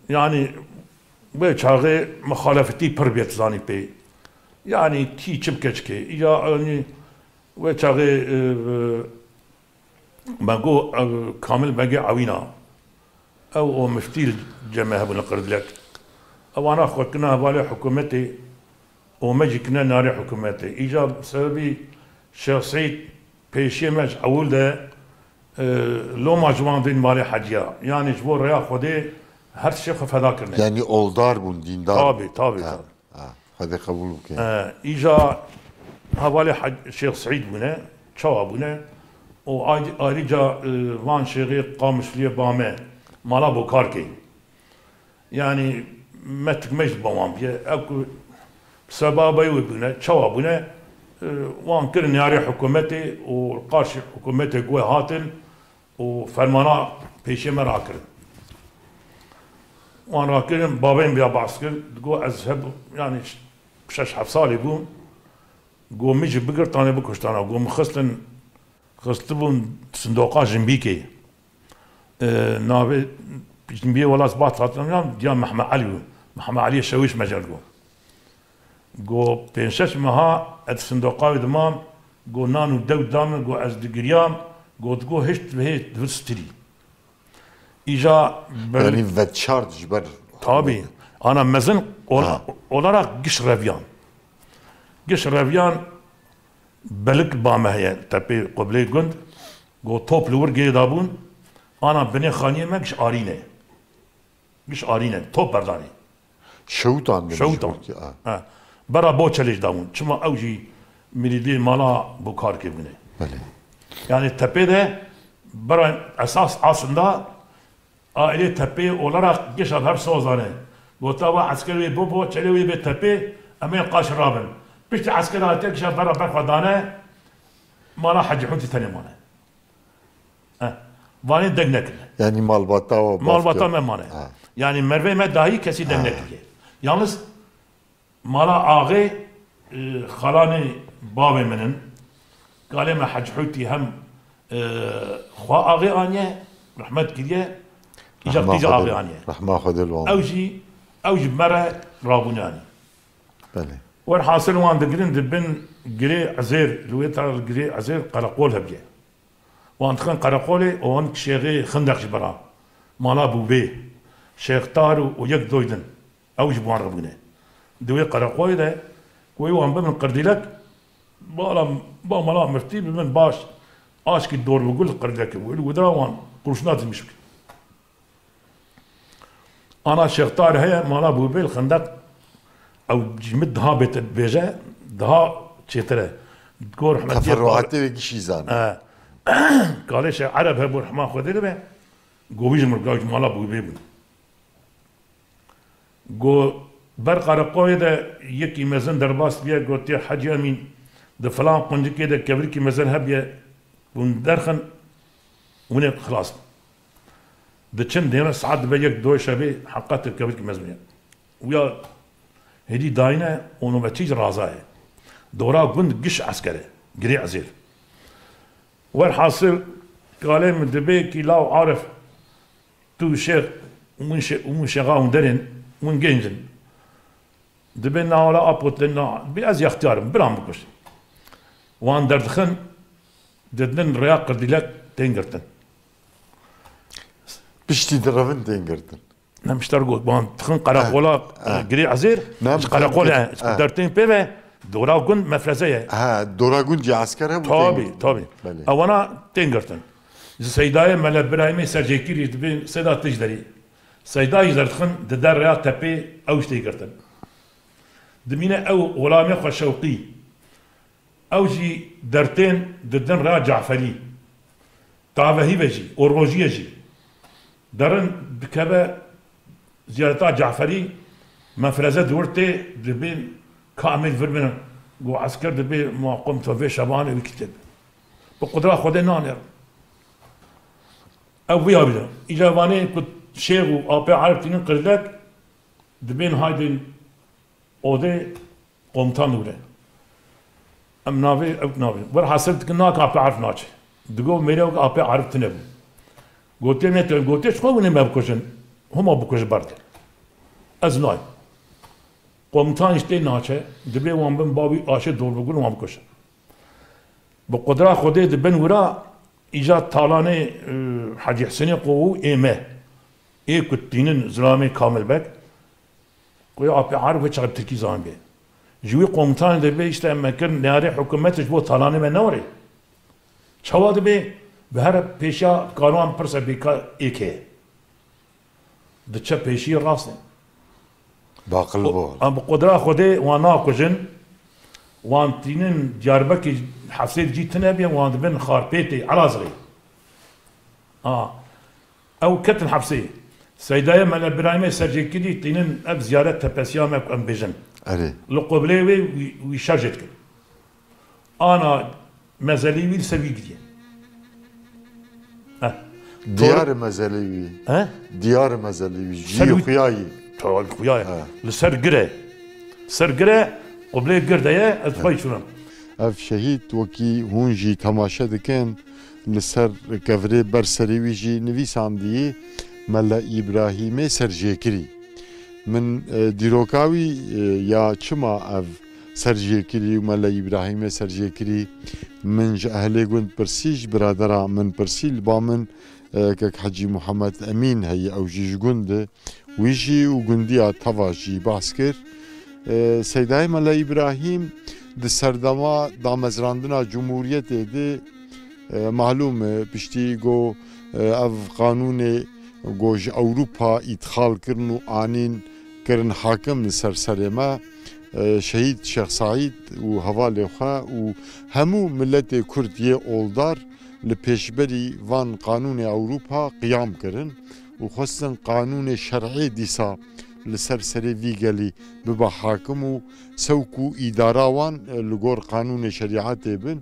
Yani ve çağı muhalefeti perbiyet zani pe. Yani ti çip geçke ya yani ve çağı بنقول كامل باقي عوينا او مفتي الجماعه بنقرد لك او انا كنا بالي حكومتي ومجي كنا ناري حكومتي ايجاب سببي شيخ سعيد بيشي مج اول ده لو ما جوان دين مالي حجيا يعني جبور ريا خدي هر شيخ فدا كرنا يعني اولدار بون ديندار طابي هذا قبول بك ايجا حوالي حج شيخ سعيد بنا شوا بنا o ayrıca Van Şehri Kamışlı'ya bağme mala bokar ki yani metkmeş babam diye eku sebabı bune çava bune Van kirin yari hükümeti o karşı hükümeti güve hatin o fermana peşime rakirin Van rakirin babam bir baskır go ezheb yani 6-7 sali bu go mici bigir tane bu kuştana go mıxıslın خستبون صندوقا جنبيكي نابي جنبيه ولا صباط خاطرنا ديال محمد علي الشاويش مجالكو جو بينشش مها الصندوقا دمام جو نانو دو دام جو از دقريام جو هشت به دستري اجا يعني فتشارت جبر tabi ana mezin olarak giş revyan بلك بامهية تبي قبلي جند جو توب لور جي دابون أنا بني خانية ما قش آرينة توب برداني شوطان برا بوچلش دابون شما أوجي مريدي مالا بكار كبني يعني تبي ده برا أساس أصلا آئلة تبي ولا قش هر سوزانه جو تابع عسكري بو چلوي بتبي أمين قاش رابن بيش عسكري تكشف برا بخدانه ما راح حج حوتي ثاني ماله واني دقنك يعني مال باتا ما ماله يعني مروي ما داهي كسي دقنك yalnız مالا آغي خلاني بابي منن قال ما حج حوتي هم خوا آغي آنية رحمت كريه إجاب تيجا آغي آنية رحمة خد الوان أوجي مرة رابوناني بله والحاصل وان دقرين دبن قري عزير لويتر قري عزير قرقول هبيه وان تخن قرقولي وان شيخي خندق جبرا مالا بوبي شيخ طارو ويك دويدن او جبوان ربنا دوي قرقولي ده كوي وان بمن قرديلك با مالا مفتي بمن باش اشكي الدور بقول قرديلك ودرا وان قرشنات مشك انا شيخ طار هي مالا بوبي الخندق او جمد دها بيت بيجا دها چتره تقول رحمة تفرعاتي وكشي زان قالش عرب هبو رحمة خذي له قويج مرقاج مالا بو بيبون قو برق رقوي ده يكي مزن درباس بيا قلت يا حاج امين ده فلان قنجي كده كبركي مزن هبيا وندرخن ونك خلاص ده چند دينا ساعات بيك دو شبه حقات الكبركي مزن ويا هدي داينه ونو بتيج رازاي دورا قند قش عسكري قري عزير والحاصل قال من دبيكي لا عارف تو شيخ ومن شغاهم درين ومن جنجن دبنا ولا ابوت لنا بأز يختار بلام بكش وان دردخن ددن رياق ديلك تنقرتن بشتي درفن تنقرتن نمش ترقود وان تخن قراقولا قري عزير مش قراقولا درتين بيبه دورا قند مفرزيه دورا قند جي عسكر طابي اوانا تنقرتن سيداي مال ابراهيمي سرجيكيري دبين سيدا تجدري سيدا يزرخن ددار ريا تبي اوش تيقرتن دمينا او غلامي خو شوقي او جي درتين ددن ريا جعفري طاوهي بجي اوروجي جي درن بكبه زيارتا جعفري مفرزه دورتي دبين كامل فرمنا جو عسكر دبي ما قمت في شباني ويكتب بقدره خدي نانر او ويا بدا اجاباني كنت شيخ وابي عارف تنين قردك دبين هايدين اودي قمتان ولا ام نافي او نافي ور حصلت كناك ابي عارف ناچ دغو ميرو ابي عارف تنب قلت لي انت قلت شو ما بكوشن هم بكوش برد ازناي قمتان işte ناچه دبي وان بن بابي آشه دور بگون وان بكوشن بقدره خدي دبن ورا ایجاد تالانه حاجی حسینی قو ایمه ای کتینن زلامه کامل بک قوی آپی عارف چقدر ترکی زان بی جوی قومتان دبی işte امکن نهاری حکومتش بو تالانه من نوری چوا دبی به هر پیشا قانون پرسه بیکا ایکه دچه پیشی راسته باقل بول ام بقدره خودی وانا کجن وان تینن جاربکی حفصيل جيت تنابيا وان بن خاربيتي على صغير او كتن حفصي سيدايا مال ابراهيم سرجي كدي تينن اب زياره تبسيامك ام بيجن علي لقبليوي ويشاجتك انا مازاليوي سوي كدي ديار مازاليوي ديار مازاليوي جي خياي تو خياي لسرقره سرقره قبلي قردايا اتفاي شنو اف شهید وکی هون جی تماشا دکن لسر کفره بر سریوی جی نویساندی ملا ابراهیم سرجیکری من دیروکاوی یا چما اف سرجیکری و ملا ابراهیم سرجیکری من جا اهل گوند پرسیج برادرا من پرسیل با من که حجی محمد امین هی او جیج گوند ویجی و گوندیا توا جی باس کر سیدای ملا ابراهیم د سردما دامزراندنا جمهوریت دی معلوم پشتی گو اف قانون گوج اوروپا ادخال کرن و آنین کرن حاکم سرسرما شهید شیخ سعید و حواله خوا و همو ملت کردیه اولدار لپیشبری وان قانون اوروپا قیام کرن و خصوصا قانون شرعی دیسا لسر سری ویگلی ببا حاکم و سوکو اداراوان لگور قانون شریعت بن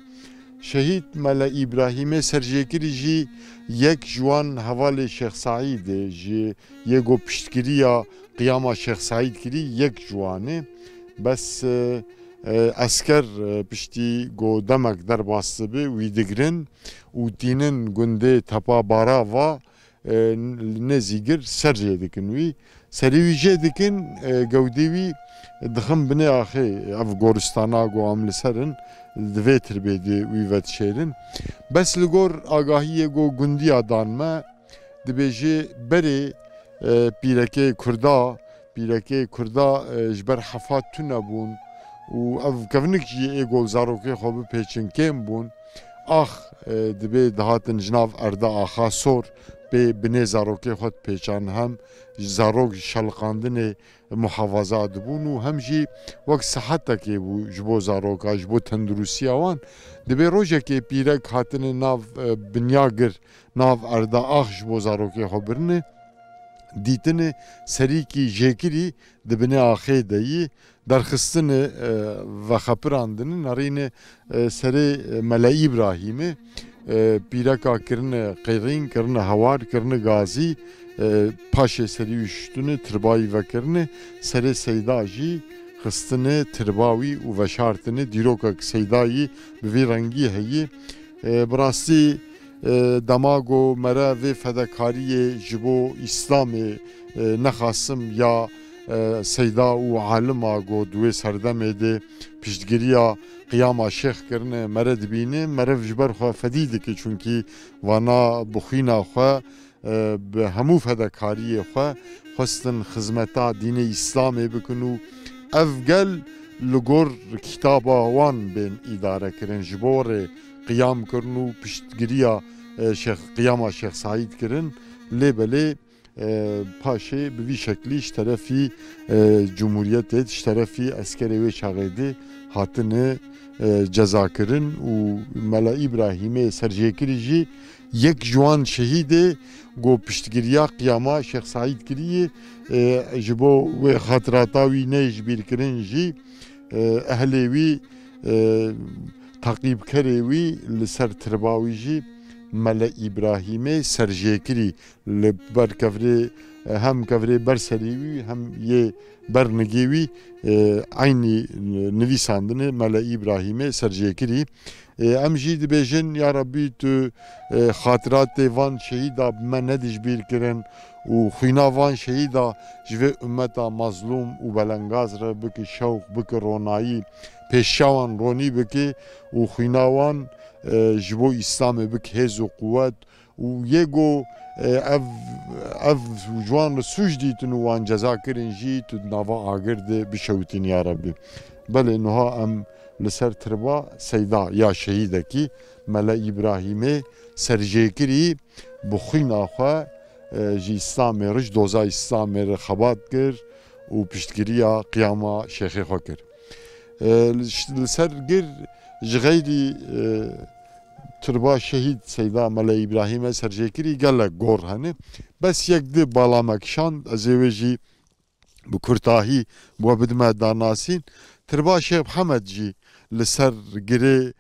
شهید ملا ابراهیم سرجیکری جی یک جوان حوال شیخ سعید جی یکو پشتگیریا قیام شیخ سعید کری یک جوانه بس اسکر پشتی گو دمک در باسته به ویدگرن و دینن گنده تپا بارا و نزیگر سرجی دکنوی سریویجه دکن گودیوی دخم بنی آخه اف گورستانا گو عمل سرن دویتر بیدی ویوت شیرن بس لگور آگاهی گو گندی آدان ما دبیجه بری پیرکه کردا جبر حفات تو نبون و اف کونک جی ایگول زاروکی خوب پیچن کم بون آخ دبی دهاتن جناف اردا آخا سور به بنه زاروکی خود پیچان هم زاروک شلقاندن محافظات بون و هم جی وقت صحت که بو جبو زاروکا جبو تندروسی آوان دبی روژه که پیرک هاتن ناو بنیاگر ناو اردا آخ جبو زاروکی خود برنه دیتن سری کی جکری دبنه آخه دایی درخستن و خبراندن نرین سری ملای ابراهیمه پیرکا کرنه قیرین کرنه هوار کرنه غازی پاشه سری اشتونه تربایی و کرنه سری سیداجی خستنه ترباوی و وشارتنه دیروکا سیدایی به رنگی هیی براستی دماغو مره و فداکاری جبو اسلام نخاسم یا سیدا و عالم آگو دوی سردمه ده پیشتگیریا قیام شیخ کرنه مره دبینه مره وجبر خواه فدیده که چونکی وانا بخینا خواه به همو فداکاری خواه خواستن خدمتا دین اسلام بکنو افگل لگور کتابا وان بین اداره کرن جبور قیام کرنو پیشتگیریا شیخ قیام شیخ سعید کرن لیبله پاشه به وی شکلیش طرفی جمهوریت طرفی عسکری و شاغیده هاتنه جزا کرن و ملا ابراهیم سرجیکری جی یک جوان شهیده گو پشتگیریا قیاما شیخ سعید کریه جبو و خاطراتاوی نیج بیر کرن جی اهلیوی تقیب کریوی لسر ترباوی جی ملا ابراهیم سرجیکری لبر کفری هم کفری برسریوی هم یه برنگیوی aynı نویساندن ملا ابراهیم سرجیکری ام جید بیجن یا ربی تو خاطرات وان شهیدا من ندیش بیر کرن و خوینا وان شهیدا جوه امتا مظلوم و بلنگاز را بکی شوق بکی رونایی پیشاوان رونی بکی و خوینا وان جبو اسلام بک هز و قوت و یگو اف جوان سوج دیتن وان جزا کرن جی تو نوا آگرد بشوتین یا ربی بله نها ام لسر تربا سیدا یا شهیده کی ملا ابراهیم سرجیکری بخین آخوا جی اسلام رج دوزا اسلام خبات کر و پشتگیریا قیاما شیخی خوا کر لسر گر جغیری تربا شهید سیدا ملا ابراهیم سرجیکری گله گور هنه بس یک ده بالامکشان از اوجی bu kurtahi bu bedme danasîn tirba Şeyh Hemed jî li ser girê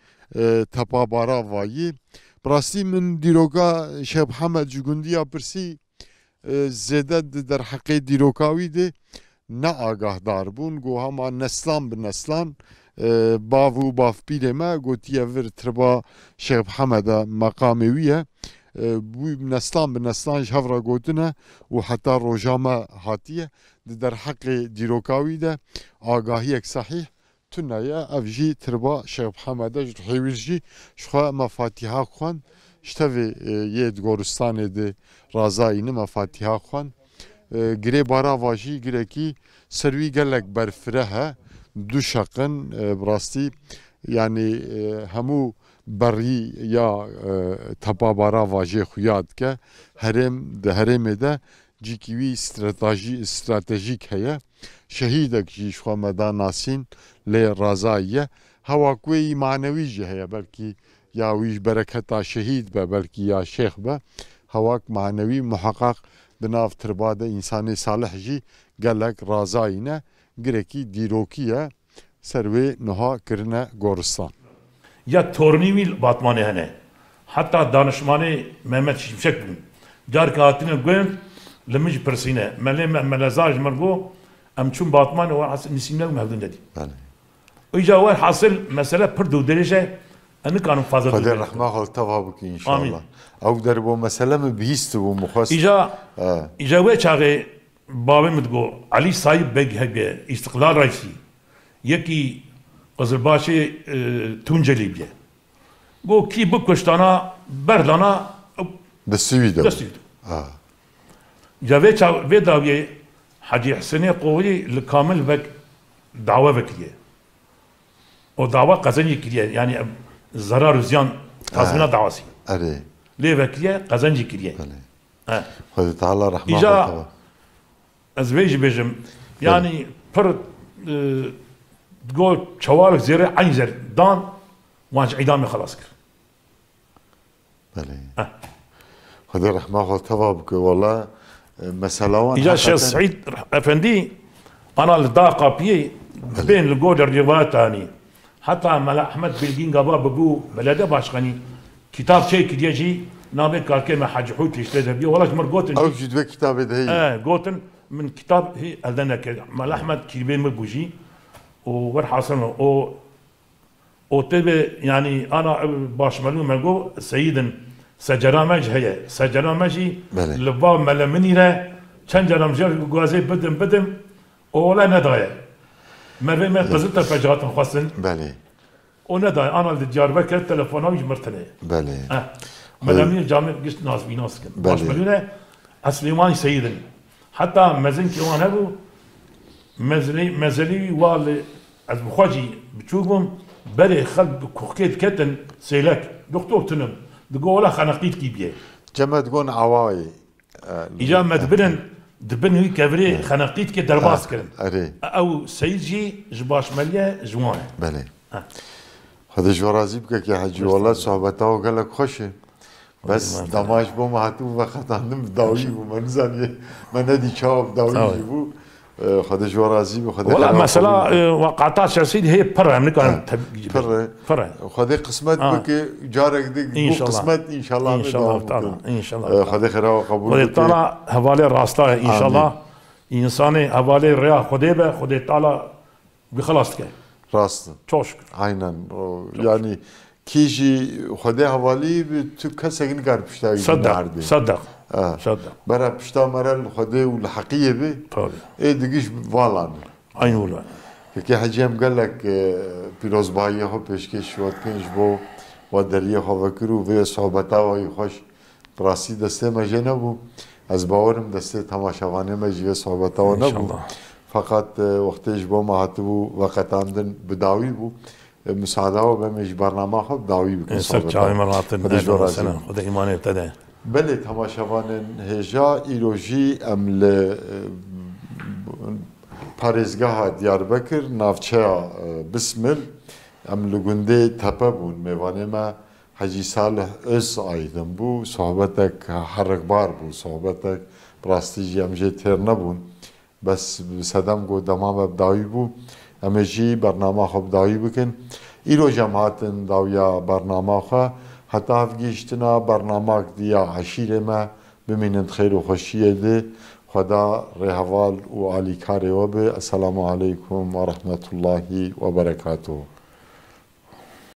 tepabara vayî rastî min dîroka Şeyh Hemed ji gundiya pirsî zêde di derheqê dîroka wî de ne agahdar bûn got hema neslan bi neslan bav û bavpîrê me gotiye vir tirba Şeyh Hemeda meqamê wî ye bu neslan bi neslan ji hev re gotine û heta roja me hatiye di derheqê dîroka wî de agahiyek sahîh tune ye ev jî tirba Şeyh Hemeda ji hêwîr jî ji xwe me Fatiha xwend ji tevê yê di goristanê de razayîne me Fatiha xwend girê barava jî girekî ser wî gelek berfire he du şeqin bi rastî yani hemû berî ya tepabara jê xuya dike herêm di herêmê de cîkî wî stratejîk heye şehîdek jî ji xwe me da nasîn lê razayî ye hewa ku wê manewî jî heye belkî ya wî ji bereketa şehîd be belkî ya şêx be hewak manewî muheqaq di nav tirba de însanê salih jî gelek razayî ne girekî dîrokî ye ser wê niha kirine goristan. Ya torunî wî Batmanê hene. Heta danişmanê Mehmet Şimşek bûn. Carka hatine guên li min jî pirsîne. Melê me meleza ji min got em çûn Batmanê we nisîne û hevdin dedî. Îja we hasil mesele pir dû dirêj e em nikarin fazla Xwedê rehma xwe teva bike înşallah. Ew derbo mesele me bihîst bû min xwest. Îja we çaxê bavê min digot Elî Sayîb Beg hebe İstiqlal Reîsî yekî Qizilbaşê Tuncelî bûye. Got kî bi kuştana berdana destî wî de. Ya vê dawiyê Hacî Hisenê Qoyî li Kamil vek dawa vekiriye. O dava kazancı kiriye yani zarar ziyan tazminat davası. Evet. Lê vekiriye kazancı kiriye. خدا تعالی رحمه إجا خدا. أزبيج بيجم يعني پر تقول شوارك زيري عين زر دان وانش عدامي خلاص كر بله خدا رحمه خدا تواب که والله مسألة وان إجا الشيخ سعيد أفندي أنا الداقة بيه بين الجود الروايات تاني حتى ملا أحمد بلجين قبا ببو بلده باشغني كتاب شيء كده يجي نابي كالكلمة حاج حوت يشتري بيه والله جمر قوتن أو جدوى كتابة هي قوتن من كتاب هي ألدنا كده ملا أحمد كيبين مبوجي وورحاصل او تبي يعني أنا باش ملو ملقو سيدا سجرامج هي سجرامجي بله. لباب ملمني له كان جرامجر غازي بدم ولا ندايه مرة ما قزلت فجأة خاصن بله وندايه أنا الدجار بكر تلفونه يجمرتني بله ملامي الجامع قشت ناس بيناس كن بله. باش ملونه أسليمان سيدا حتى مزن كيوان هبو مزلي والي از بخواجي بتشوفهم بري خلب كوكيت كتن سيلك دكتور تنم دقولا خنقيت كي بيه جمع تقول عواي إجا مدبرن دبن هي كبري خنقيت كي درباس كرن أري أو سيجي جباش مليا جوان بله خدا جو راضی بکه که حجی والله صحبت ها گلک خوشه بس دماش بو محتوم وقت اندم داوی بو من زنیه من ندی چاب داوی بو خدا جو راضی بو خدا والله مسألة وقعتات شخصية هي برا من كان فرة خدا قسمت بك جارك دي بو قسمت ان شاء الله إن شاء الله تعالى إن شاء الله خدا خير وقبول خدا بك تعالى حوالي راستا إن شاء الله إنساني حوالي ريا خدا به خدا تعالى بخلاص كه راست çok şükür. aynen yani kişi خدا حوالی تو کسی نکار پشتایی صدق صدق صدق برا پشتا مرل خدا والحقيقة به طبعا ايه دقیش والان aynı öyle. که حجیم قال لك پیروزبایی ها پیشکش شد پنج بو و دریه ها وکرو و صحبتا و خوش براسی دسته مجه نبو از باورم دسته تماشاوانه مجه صحبتا و نبو فقط وقتش با ما هاتبو وقت آمدن بداوی بو مساعده و بمش برنامه ها بداوی بکن سر چای مراتب خدا سنة خدا ایمان ابتدا بله تماشاوان هجا ایروژی امل پارێزگاها دیاربکر ناوچەیە بسمل ئەم لە گوندەی تەپە بوون میوانێمە حەجی سالح ئس ئایدم بوو سۆحبەتێک حەرەکبار بوو سۆحبەتێک ڕاستیژی ئەمژێ تێر نەبوون بەس سەدەم گۆ دەمامە بداوی بوو ئەمەژی بەرناماخە بداوی بکەن ئیرۆژەم هاتن داویا بەرناماخە هەتا هەفگیشتنا بەرناماک دیا عەشیرێمە بمینن خێر و خۆشیە دێ خدا رهوال و علی کاری و به السلام علیکم و رحمت الله و برکاته